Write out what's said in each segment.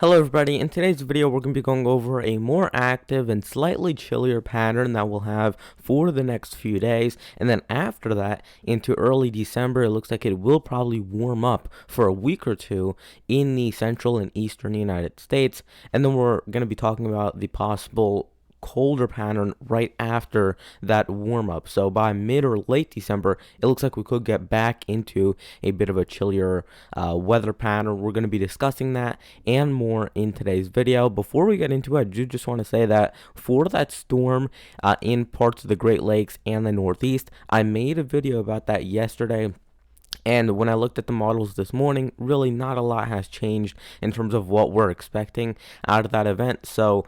Hello everybody, in today's video we're going to be going over a more active and slightly chillier pattern that we'll have for the next few days, and then after that into early December it looks like it will probably warm up for a week or two in the central and eastern United States, and then we're going to be talking about the possible colder pattern right after that warm up. So by mid or late December, it looks like we could get back into a bit of a chillier weather pattern. We're going to be discussing that and more in today's video. Before we get into it, I do just want to say that for that storm in parts of the Great Lakes and the Northeast, I made a video about that yesterday. And when I looked at the models this morning, really not a lot has changed in terms of what we're expecting out of that event. So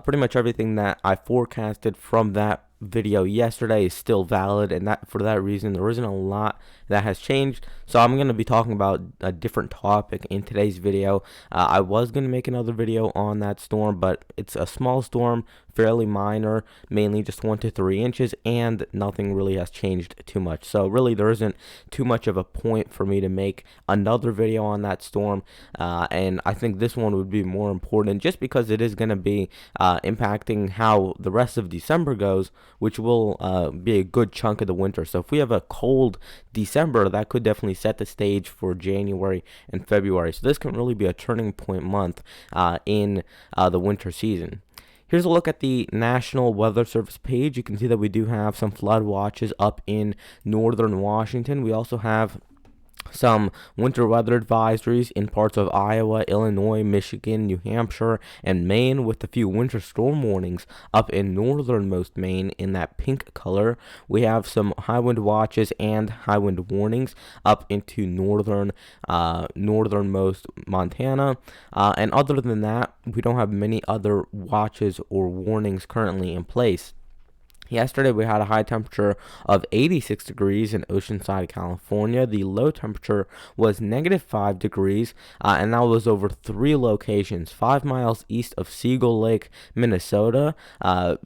pretty much everything that I forecasted from that video yesterday is still valid, and that for that reason there isn't a lot that has changed. So I'm going to be talking about a different topic in today's video. I was going to make another video on that storm, but it's a small storm, fairly minor, mainly just 1 to 3 inches, and nothing really has changed too much. So really there isn't too much of a point for me to make another video on that storm, and I think this one would be more important just because it is going to be impacting how the rest of December goes, which will be a good chunk of the winter. So if we have a cold December, that could definitely set the stage for January and February. So this can really be a turning point month in the winter season. Here's a look at the National Weather Service page. You can see that we do have some flood watches up in northern Washington. We also have some winter weather advisories in parts of Iowa, Illinois, Michigan, New Hampshire, and Maine, with a few winter storm warnings up in northernmost Maine in that pink color. We have some high wind watches and high wind warnings up into northernmost Montana, and other than that, we don't have many other watches or warnings currently in place. Yesterday, we had a high temperature of 86 degrees in Oceanside, California. The low temperature was -5 degrees, and that was over 3 locations: 5 miles east of Seagull Lake, Minnesota,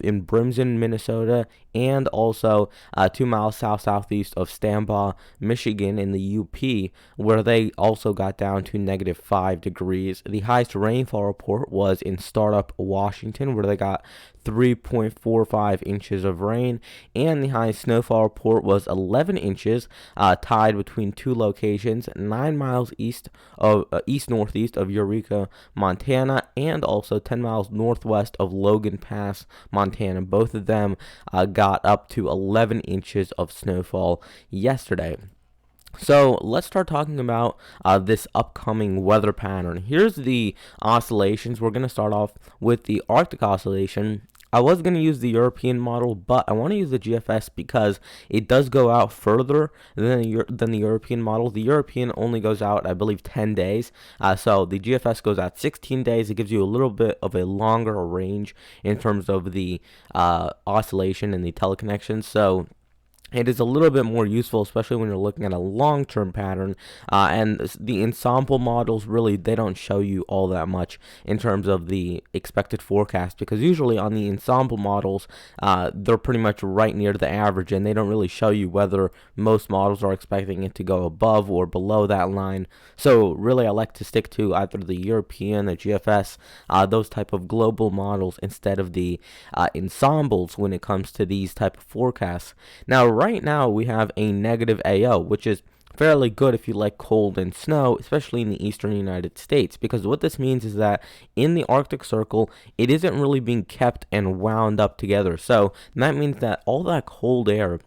in Brimson, Minnesota, and also 2 miles southeast of Stambaugh, Michigan, in the UP, where they also got down to -5 degrees. The highest rainfall report was in Startup, Washington, where they got 3.45 inches of rain, and the highest snowfall report was 11 inches, tied between 2 locations: 9 miles east northeast of Eureka, Montana, and also 10 miles northwest of Logan Pass, Montana. Both of them got up to 11 inches of snowfall yesterday. So let's start talking about this upcoming weather pattern. Here's the oscillations. We're going to start off with the Arctic oscillation. I was going to use the European model, but I want to use the GFS because it does go out further than the European model. The European only goes out, I believe, 10 days. So the GFS goes out 16 days. It gives you a little bit of a longer range in terms of the oscillation and the teleconnection. So it is a little bit more useful, especially when you're looking at a long-term pattern, and the ensemble models, really, they don't show you all that much in terms of the expected forecast, because usually on the ensemble models, they're pretty much right near the average, and they don't really show you whether most models are expecting it to go above or below that line. So really, I like to stick to either the European, the GFS, those type of global models instead of the ensembles when it comes to these type of forecasts. Now, right now we have a negative AO, which is fairly good if you like cold and snow, especially in the eastern United States, because what this means is that in the Arctic Circle, it isn't really being kept and wound up together. So that means that all that cold air,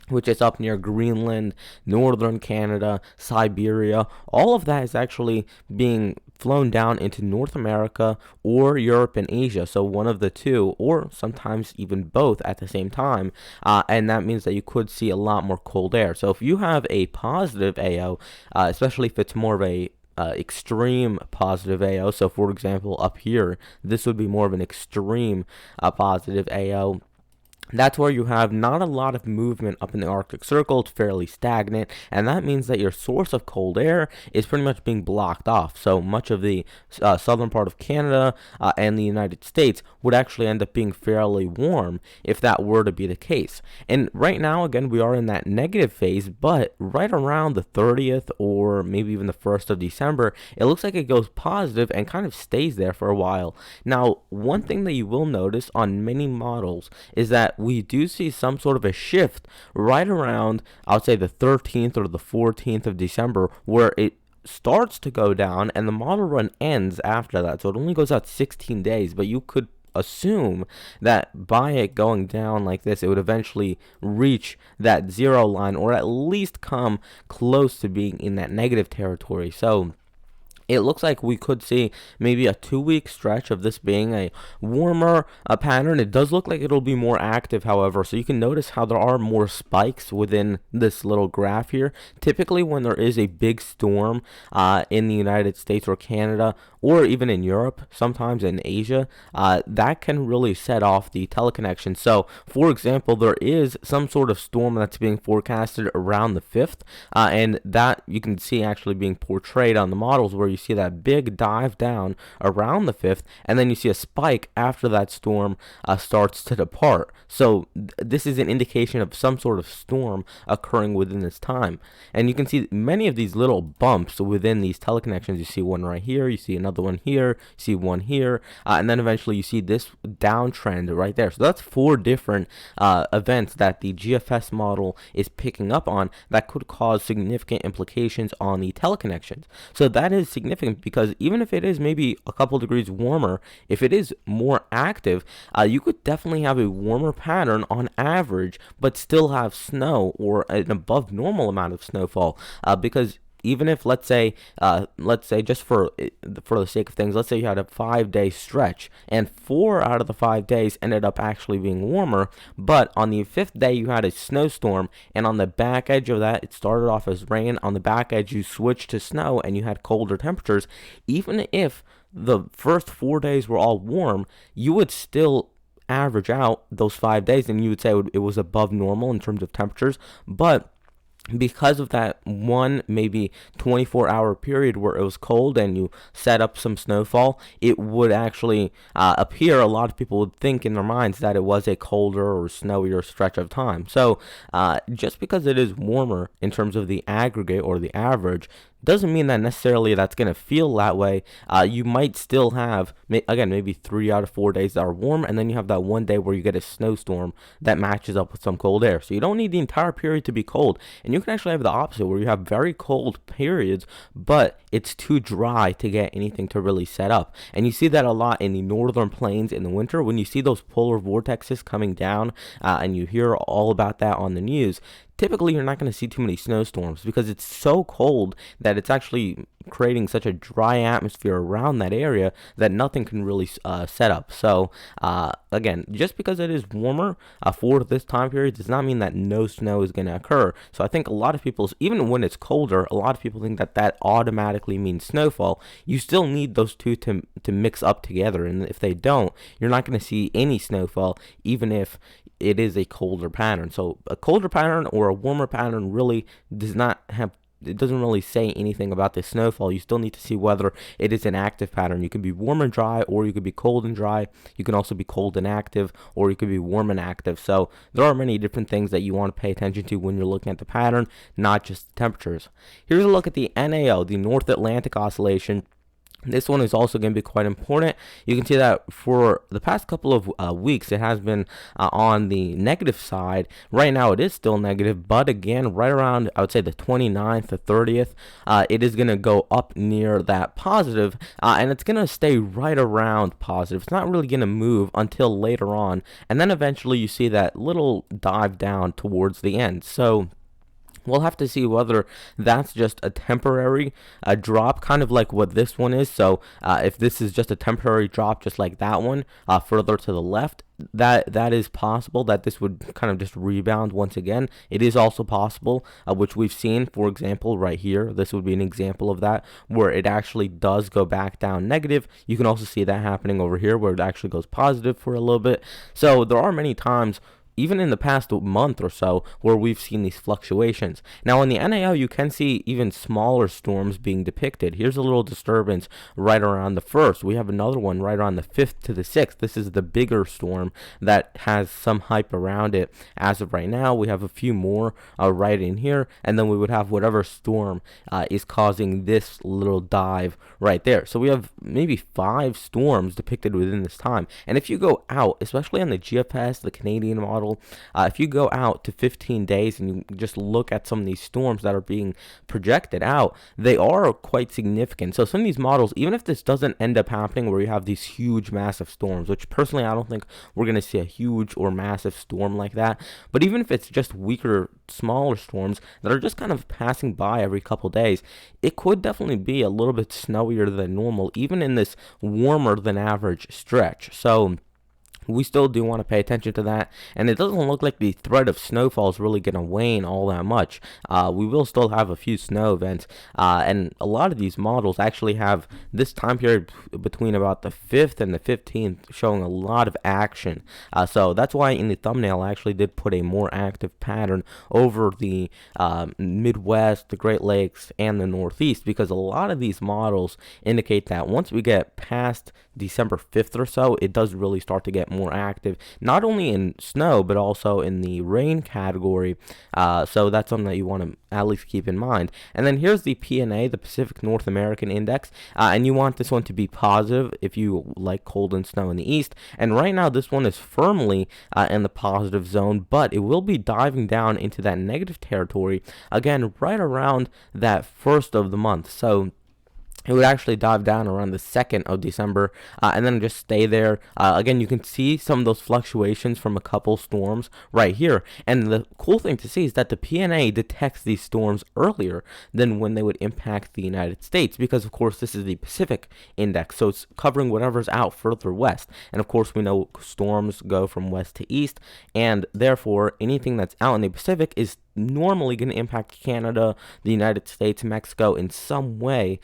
which is up near Greenland, northern Canada, Siberia, all of that is actually being flown down into North America or Europe and Asia. So one of the two, or sometimes even both at the same time, and that means that you could see a lot more cold air. So if you have a positive AO, especially if it's more of a extreme positive AO, so for example up here, this would be more of an extreme positive AO, That's where you have not a lot of movement up in the Arctic Circle. It's fairly stagnant, and that means that your source of cold air is pretty much being blocked off. So much of the southern part of Canada and the United States would actually end up being fairly warm if that were to be the case. And right now, again, we are in that negative phase, but right around the 30th or maybe even the 1st of December, it looks like it goes positive and kind of stays there for a while. Now, one thing that you will notice on many models is that we do see some sort of a shift right around, I would say, the 13th or the 14th of December, where it starts to go down and the model run ends after that. So it only goes out 16 days, but you could assume that by it going down like this, it would eventually reach that zero line, or at least come close to being in that negative territory. So it looks like we could see maybe a 2-week stretch of this being a warmer pattern. It does look like it'll be more active, however, so you can notice how there are more spikes within this little graph here. Typically, when there is a big storm in the United States or Canada, or even in Europe, sometimes in Asia, that can really set off the teleconnection. So, for example, there is some sort of storm that's being forecasted around the 5th, and that you can see actually being portrayed on the models, where you see that big dive down around the 5th, and then you see a spike after that storm starts to depart. So this is an indication of some sort of storm occurring within this time. And you can see many of these little bumps within these teleconnections. You see one right here, you see another one here, you see one here, and then eventually you see this downtrend right there. So that's 4 different events that the GFS model is picking up on that could cause significant implications on the teleconnections. So that is significant, because even if it is maybe a couple degrees warmer, if it is more active, you could definitely have a warmer pattern on average, but still have snow or an above normal amount of snowfall, because even if let's say just for the sake of things, let's say you had a 5-day stretch and 4 out of the 5 days ended up actually being warmer, but on the 5th day you had a snowstorm, and on the back edge of that it started off as rain, on the back edge you switched to snow and you had colder temperatures. Even if the first 4 days were all warm, you would still average out those 5 days and you would say it was above normal in terms of temperatures. But because of that one maybe 24-hour period where it was cold and you set up some snowfall, it would actually appear, a lot of people would think in their minds that it was a colder or snowier stretch of time. So just because it is warmer in terms of the aggregate or the average doesn't mean that necessarily that's going to feel that way. You might still have, again, maybe 3 out of 4 days that are warm, and then you have that one day where you get a snowstorm that matches up with some cold air. So you don't need the entire period to be cold, and you can actually have the opposite, where you have very cold periods, but it's too dry to get anything to really set up. And you see that a lot in the northern plains in the winter, when you see those polar vortexes coming down, and you hear all about that on the news. Typically, you're not going to see too many snowstorms because it's so cold that it's actually creating such a dry atmosphere around that area that nothing can really set up. So, again, just because it is warmer for this time period does not mean that no snow is going to occur. So I think a lot of people, even when it's colder, a lot of people think that that automatically means snowfall. You still need those two to mix up together, and if they don't, you're not going to see any snowfall, even if it is a colder pattern. So a colder pattern or a warmer pattern really does not have, it doesn't really say anything about the snowfall. You still need to see whether it is an active pattern. You can be warm and dry, or you could be cold and dry. You can also be cold and active, or you could be warm and active. So there are many different things that you want to pay attention to when you're looking at the pattern, not just the temperatures. Here's a look at the NAO, the North Atlantic Oscillation. This one is also going to be quite important. You can see that for the past couple of weeks, it has been on the negative side. Right now, it is still negative, but again, right around, I would say, the 29th to 30th, it is going to go up near that positive, and it's going to stay right around positive. It's not really going to move until later on, and then eventually you see that little dive down towards the end. So we'll have to see whether that's just a temporary drop, kind of like what this one is. So if this is just a temporary drop, just like that one, further to the left, that is possible that this would kind of just rebound once again. It is also possible, which we've seen, for example, right here. This would be an example of that, where it actually does go back down negative. You can also see that happening over here, where it actually goes positive for a little bit. So there are many times even in the past month or so where we've seen these fluctuations. Now on the NAO, you can see even smaller storms being depicted. Here's a little disturbance right around the 1st. We have another one right around the 5th to the 6th. This is the bigger storm that has some hype around it. As of right now, we have a few more right in here, and then we would have whatever storm is causing this little dive right there. So we have maybe 5 storms depicted within this time. And if you go out, especially on the GFS, the Canadian model, if you go out to 15 days and you just look at some of these storms that are being projected out, they are quite significant. So some of these models, even if this doesn't end up happening where you have these huge massive storms, which personally I don't think we're going to see a huge or massive storm like that, but even if it's just weaker, smaller storms that are just kind of passing by every couple days, it could definitely be a little bit snowier than normal, even in this warmer than average stretch. So we still do want to pay attention to that, and it doesn't look like the threat of snowfall is really going to wane all that much. We will still have a few snow events, and a lot of these models actually have this time period between about the 5th and the 15th showing a lot of action. So that's why in the thumbnail I actually did put a more active pattern over the Midwest, the Great Lakes, and the Northeast, because a lot of these models indicate that once we get past December 5th or so, it does really start to get more active, not only in snow but also in the rain category. So that's something that you want to at least keep in mind. And then here's the PNA, the Pacific North American Index, and you want this one to be positive if you like cold and snow in the east. And right now this one is firmly in the positive zone, but it will be diving down into that negative territory again right around that 1st of the month. So it would actually dive down around the 2nd of December and then just stay there. Again, you can see some of those fluctuations from a couple storms right here. And the cool thing to see is that the PNA detects these storms earlier than when they would impact the United States, because, of course, this is the Pacific Index, so it's covering whatever's out further west. And, of course, we know storms go from west to east, and therefore anything that's out in the Pacific is normally going to impact Canada, the United States, Mexico in some way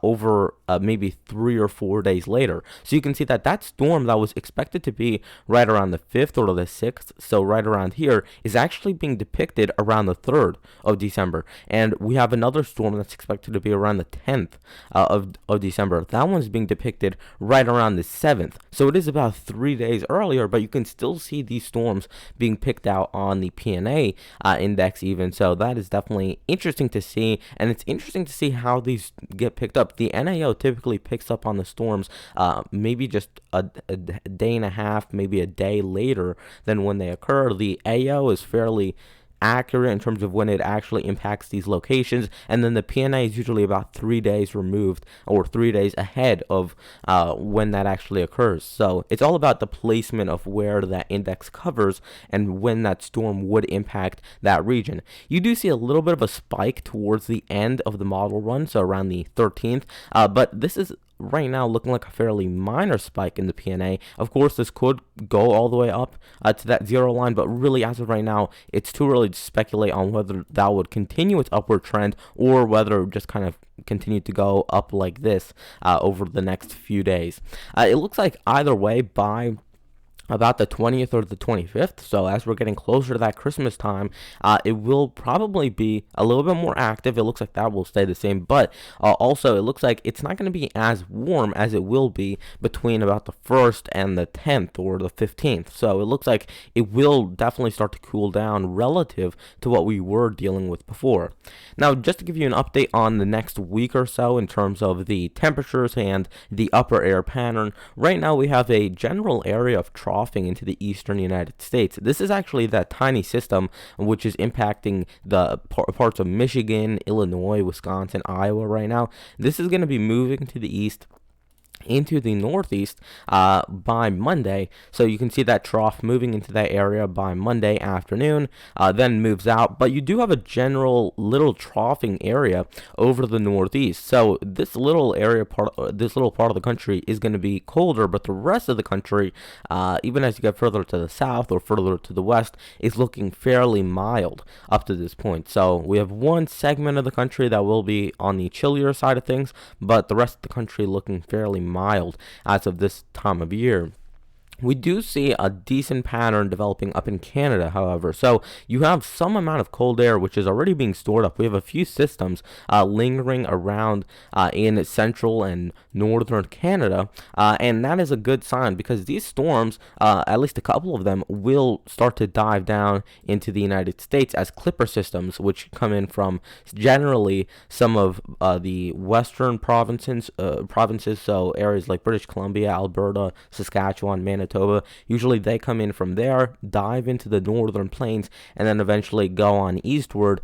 over maybe 3 or 4 days later. So you can see that that storm that was expected to be right around the 5th or the 6th, so right around here, is actually being depicted around the 3rd of December. And we have another storm that's expected to be around the 10th of December. That one's being depicted right around the 7th. So it is about 3 days earlier, but you can still see these storms being picked out on the PNA index even. So that is definitely interesting to see, and it's interesting to see how these get picked up. The NAO typically picks up on the storms maybe just a day and a half, maybe a day later than when they occur. The AO is fairly accurate in terms of when it actually impacts these locations, and then the PNA is usually about 3 days removed or 3 days ahead of when that actually occurs. So it's all about the placement of where that index covers and when that storm would impact that region. You do see a little bit of a spike towards the end of the model run, so around the 13th, but this is right now looking like a fairly minor spike in the PNA. Of course, this could go all the way up to that 0 line, but really as of right now, it's too early to speculate on whether that would continue its upward trend or whether it would just kind of continue to go up like this over the next few days. It looks like either way, by about the 20th or the 25th, so as we're getting closer to that Christmas time, it will probably be a little bit more active. It looks like that will stay the same, but also it looks like it's not going to be as warm as it will be between about the 1st and the 10th or the 15th. So it looks like it will definitely start to cool down relative to what we were dealing with before. Now, just to give you an update on the next week or so in terms of the temperatures and the upper air pattern, right now we have a general area of troughing into the eastern United States. This is actually that tiny system which is impacting the parts of Michigan, Illinois, Wisconsin, Iowa right now. This is going to be moving to the east into the northeast by Monday. So you can see that trough moving into that area by Monday afternoon, then moves out. But you do have a general little troughing area over the northeast. So this little area this little part of the country is going to be colder, but the rest of the country, even as you get further to the south or further to the west, is looking fairly mild up to this point. So we have one segment of the country that will be on the chillier side of things, but the rest of the country looking fairly mild as of this time of year. We do see a decent pattern developing up in Canada, however. So you have some amount of cold air which is already being stored up. We have a few systems lingering around in central and northern Canada, and that is a good sign because these storms, at least a couple of them, will start to dive down into the United States as clipper systems, which come in from generally some of the western provinces, so areas like British Columbia, Alberta, Saskatchewan, Manitoba. Usually they come in from there, dive into the northern plains, and then eventually go on eastward,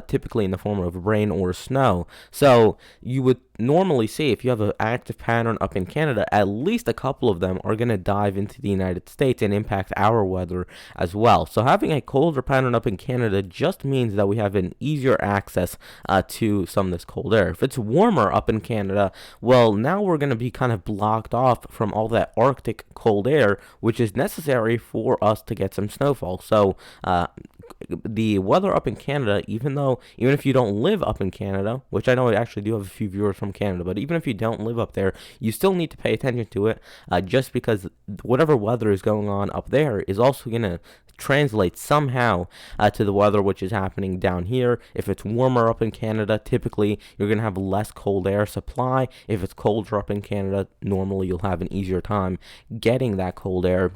typically in the form of rain or snow. So you would normally see, if you have an active pattern up in Canada, at least a couple of them are going to dive into the United States and impact our weather as well. So having a colder pattern up in Canada just means that we have an easier access to some of this cold air. If it's warmer up in Canada, well, now we're going to be kind of blocked off from all that Arctic cold air, which is necessary for us to get some snowfall. So the weather up in Canada, even if you don't live up in Canada, which I know I actually do have a few viewers from Canada, but even if you don't live up there, you still need to pay attention to it, just because whatever weather is going on up there is also going to translate somehow to the weather which is happening down here. If it's warmer up in Canada, typically you're going to have less cold air supply. If it's colder up in Canada, normally you'll have an easier time getting that cold air.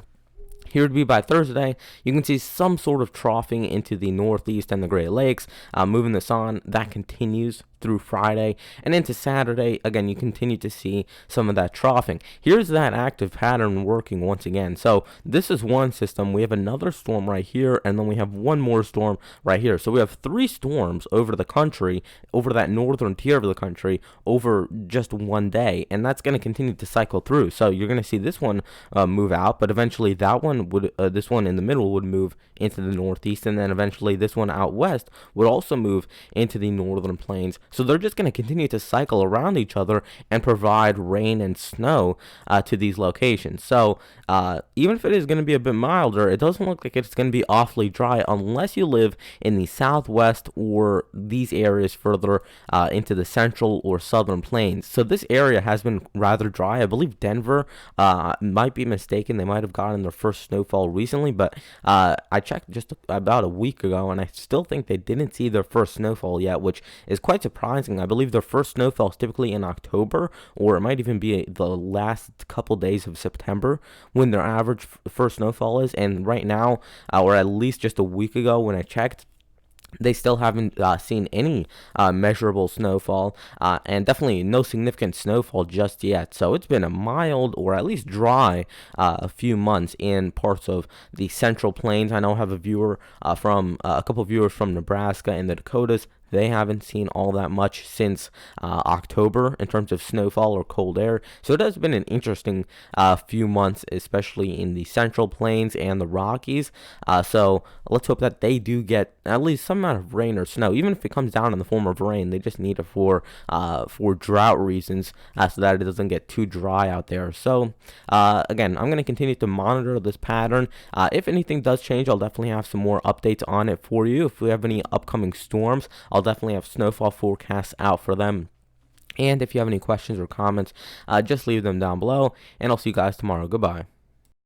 Here to be by Thursday, you can see some sort of troughing into the Northeast and the Great Lakes. Moving this on, that continues through Friday and into Saturday. Again, you continue to see some of that troughing. Here's that active pattern working once again. So this is one system. We have another storm right here, and then we have one more storm right here. So we have three storms over the country, over that northern tier of the country, over just one day, and that's going to continue to cycle through. So you're going to see this one move out, but eventually that one would, this one in the middle would move into the Northeast, and then eventually this one out west would also move into the northern plains. So they're just going to continue to cycle around each other and provide rain and snow to these locations. So even if it is going to be a bit milder, it doesn't look like it's going to be awfully dry unless you live in the southwest or these areas further into the central or southern plains. So this area has been rather dry. I believe Denver might be mistaken. They might have gotten their first snowfall recently, but I checked just about a week ago, and I still think they didn't see their first snowfall yet, which is quite surprising. I believe their first snowfall is typically in October, or it might even be the last couple days of September when their average first snowfall is. And right now, or at least just a week ago when I checked, they still haven't seen any measurable snowfall, and definitely no significant snowfall just yet. So it's been a mild or at least dry a few months in parts of the Central Plains. I know I have a viewer from a couple of viewers from Nebraska and the Dakotas. They haven't seen all that much since October in terms of snowfall or cold air. So it has been an interesting few months, especially in the Central Plains and the Rockies. So let's hope that they do get at least some amount of rain or snow. Even if it comes down in the form of rain, they just need it for drought reasons, so that it doesn't get too dry out there. So again, I'm going to continue to monitor this pattern. If anything does change, I'll definitely have some more updates on it for you. If we have any upcoming storms, I'll definitely have snowfall forecasts out for them. And if you have any questions or comments, just leave them down below, and I'll see you guys tomorrow. Goodbye.